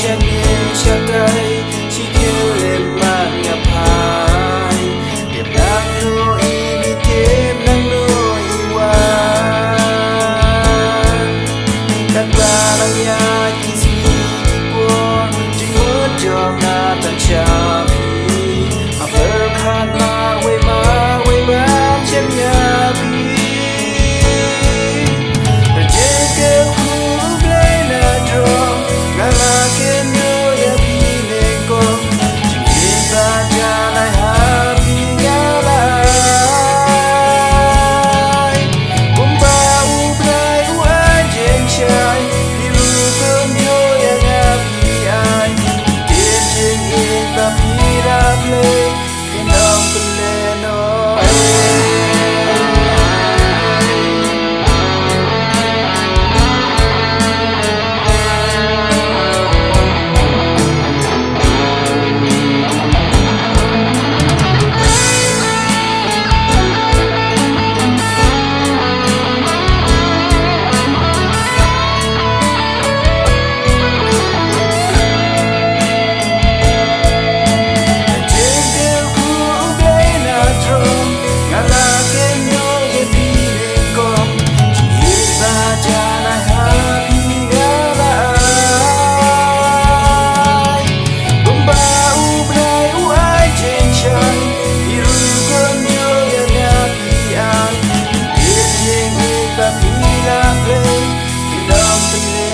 chẳng nghe cha tay chỉ kêu lên mà nhập hai điểm đang nuôi đi thêm đang nuôi quan các ba đang nhà chỉ suy buồn chỉ muốn cho na tan cha vì mà bơ khát mà quay ba chân nhà vì Tapi la play,